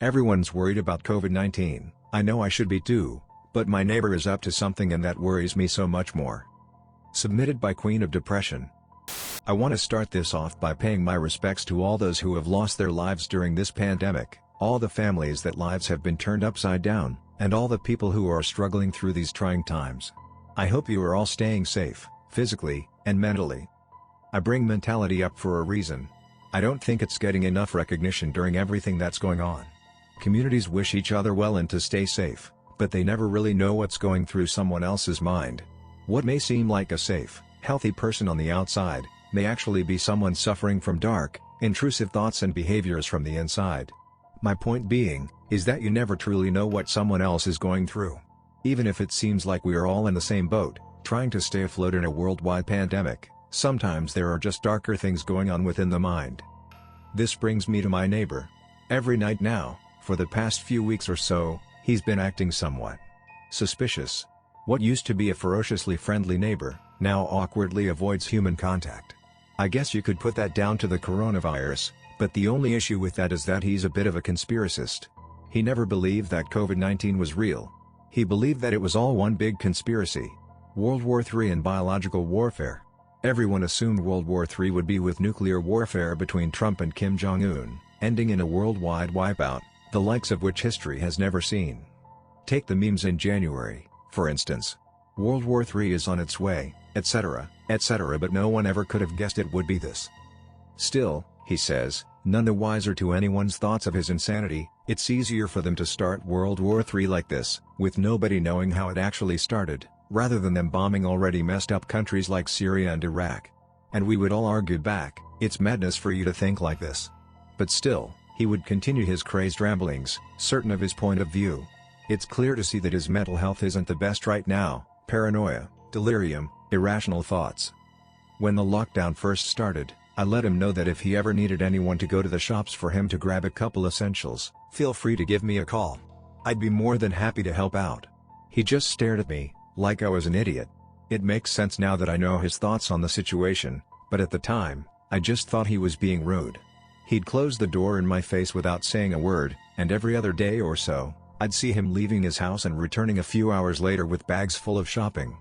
Everyone's worried about COVID-19, I know I should be too, but my neighbor is up to something and that worries me so much more. Submitted by Queen of Depression. I want to start this off by paying my respects to all those who have lost their lives during this pandemic, all the families that lives have been turned upside down, and all the people who are struggling through these trying times. I hope you are all staying safe, physically and mentally. I bring mentality up for a reason. I don't think it's getting enough recognition during everything that's going on. Communities wish each other well and to stay safe, but they never really know what's going through someone else's mind. What may seem like a safe, healthy person on the outside, may actually be someone suffering from dark, intrusive thoughts and behaviors from the inside. My point being, is that you never truly know what someone else is going through. Even if it seems like we are all in the same boat, trying to stay afloat in a worldwide pandemic, sometimes there are just darker things going on within the mind. This brings me to my neighbor. Every night now, for the past few weeks or so, he's been acting somewhat suspicious. What used to be a ferociously friendly neighbor, now awkwardly avoids human contact. I guess you could put that down to the coronavirus, but the only issue with that is that he's a bit of a conspiracist. He never believed that COVID-19 was real. He believed that it was all one big conspiracy. World War III and biological warfare. Everyone assumed World War III would be with nuclear warfare between Trump and Kim Jong-un, ending in a worldwide wipeout, the likes of which history has never seen. Take the memes in January, for instance. World War III is on its way, etc., but no one ever could have guessed it would be this. Still, he says, none the wiser to anyone's thoughts of his insanity, it's easier for them to start World War III like this, with nobody knowing how it actually started, rather than them bombing already messed up countries like Syria and Iraq. And we would all argue back, it's madness for you to think like this. But still, he would continue his crazed ramblings, certain of his point of view. It's clear to see that his mental health isn't the best right now, paranoia, delirium, irrational thoughts. When the lockdown first started, I let him know that if he ever needed anyone to go to the shops for him to grab a couple essentials, feel free to give me a call. I'd be more than happy to help out. He just stared at me, like I was an idiot. It makes sense now that I know his thoughts on the situation, but at the time, I just thought he was being rude. He'd close the door in my face without saying a word, and every other day or so, I'd see him leaving his house and returning a few hours later with bags full of shopping.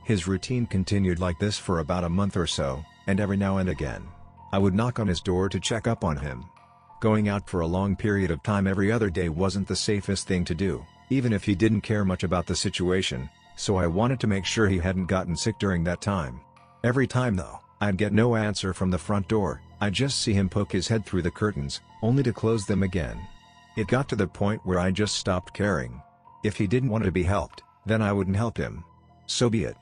His routine continued like this for about a month or so, and every now and again, I would knock on his door to check up on him. Going out for a long period of time every other day wasn't the safest thing to do, even if he didn't care much about the situation, so I wanted to make sure he hadn't gotten sick during that time. Every time though, I'd get no answer from the front door, I'd just see him poke his head through the curtains, only to close them again. It got to the point where I just stopped caring. If he didn't want to be helped, then I wouldn't help him. So be it.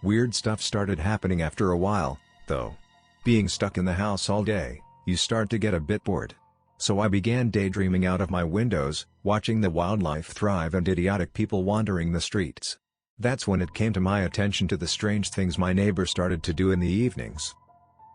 Weird stuff started happening after a while, though. Being stuck in the house all day, you start to get a bit bored. So I began daydreaming out of my windows, watching the wildlife thrive and idiotic people wandering the streets. That's when it came to my attention to the strange things my neighbor started to do in the evenings.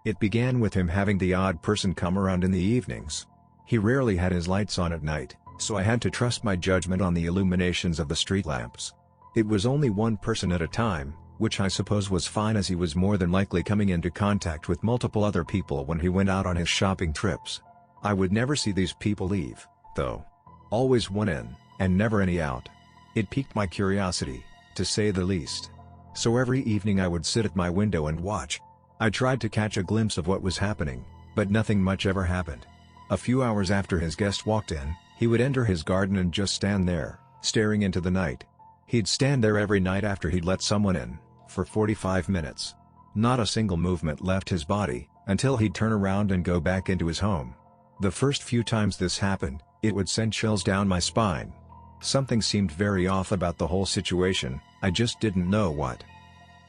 It began with him having the odd person come around in the evenings. He rarely had his lights on at night, so I had to trust my judgment on the illuminations of the street lamps. It was only one person at a time, which I suppose was fine as he was more than likely coming into contact with multiple other people when he went out on his shopping trips. I would never see these people leave, though. Always one in, and never any out. It piqued my curiosity, to say the least. So every evening I would sit at my window and watch. I tried to catch a glimpse of what was happening, but nothing much ever happened. A few hours after his guest walked in, he would enter his garden and just stand there, staring into the night. He'd stand there every night after he'd let someone in, for 45 minutes. Not a single movement left his body, until he'd turn around and go back into his home. The first few times this happened, it would send chills down my spine. Something seemed very off about the whole situation, I just didn't know what.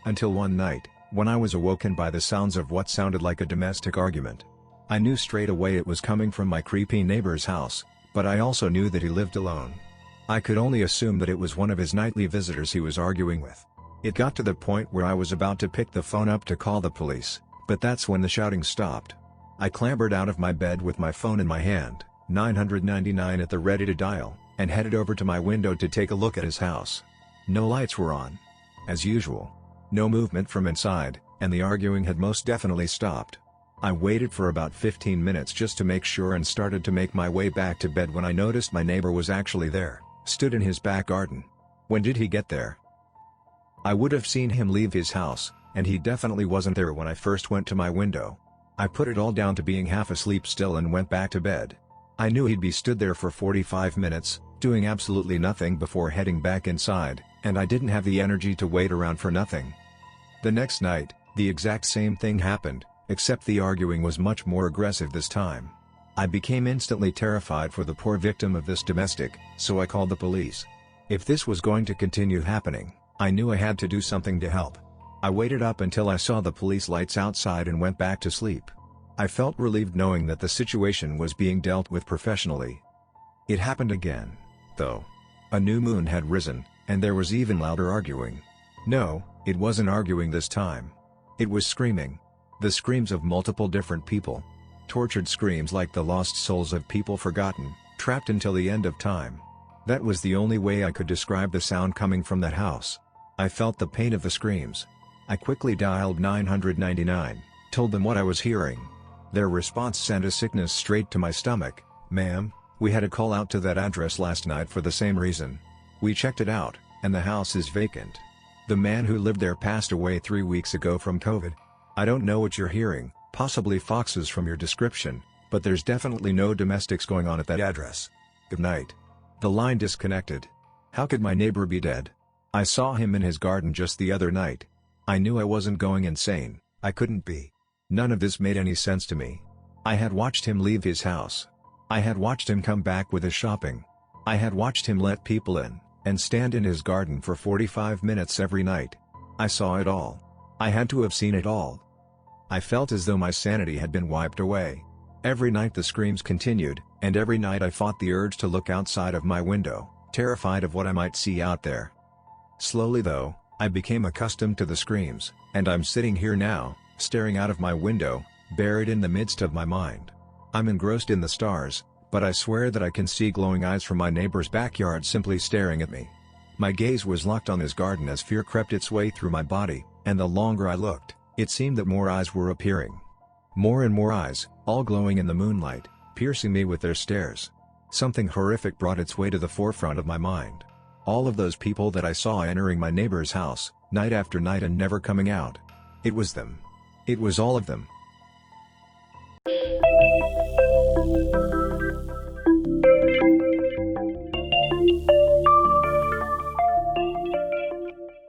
Until one night, when I was awoken by the sounds of what sounded like a domestic argument. I knew straight away it was coming from my creepy neighbor's house, but I also knew that he lived alone. I could only assume that it was one of his nightly visitors he was arguing with. It got to the point where I was about to pick the phone up to call the police, but that's when the shouting stopped. I clambered out of my bed with my phone in my hand, 999 at the ready to dial, and headed over to my window to take a look at his house. No lights were on. As usual. No movement from inside, and the arguing had most definitely stopped. I waited for about 15 minutes just to make sure and started to make my way back to bed when I noticed my neighbor was actually there, stood in his back garden. When did he get there? I would have seen him leave his house, and he definitely wasn't there when I first went to my window. I put it all down to being half asleep still and went back to bed. I knew he'd be stood there for 45 minutes, doing absolutely nothing before heading back inside, and I didn't have the energy to wait around for nothing. The next night, the exact same thing happened, except the arguing was much more aggressive this time. I became instantly terrified for the poor victim of this domestic, so I called the police. If this was going to continue happening, I knew I had to do something to help. I waited up until I saw the police lights outside and went back to sleep. I felt relieved knowing that the situation was being dealt with professionally. It happened again, though. A new moon had risen, and there was even louder arguing. No, it wasn't arguing this time. It was screaming. The screams of multiple different people. Tortured screams like the lost souls of people forgotten, trapped until the end of time. That was the only way I could describe the sound coming from that house. I felt the pain of the screams. I quickly dialed 999, told them what I was hearing. Their response sent a sickness straight to my stomach. "Ma'am, we had a call out to that address last night for the same reason. We checked it out, and the house is vacant. The man who lived there passed away 3 weeks ago from COVID. I don't know what you're hearing, possibly foxes from your description, but there's definitely no domestics going on at that address. Good night." The line disconnected. How could my neighbor be dead? I saw him in his garden just the other night. I knew I wasn't going insane, I couldn't be. None of this made any sense to me. I had watched him leave his house. I had watched him come back with his shopping. I had watched him let people in, and stand in his garden for 45 minutes every night. I saw it all. I had to have seen it all. I felt as though my sanity had been wiped away. Every night the screams continued, and every night I fought the urge to look outside of my window, terrified of what I might see out there. Slowly though, I became accustomed to the screams, and I'm sitting here now, staring out of my window, buried in the midst of my mind. I'm engrossed in the stars, but I swear that I can see glowing eyes from my neighbor's backyard simply staring at me. My gaze was locked on his garden as fear crept its way through my body, and the longer I looked, it seemed that more eyes were appearing. More and more eyes, all glowing in the moonlight, piercing me with their stares. Something horrific brought its way to the forefront of my mind. All of those people that I saw entering my neighbor's house, night after night and never coming out. It was them. It was all of them.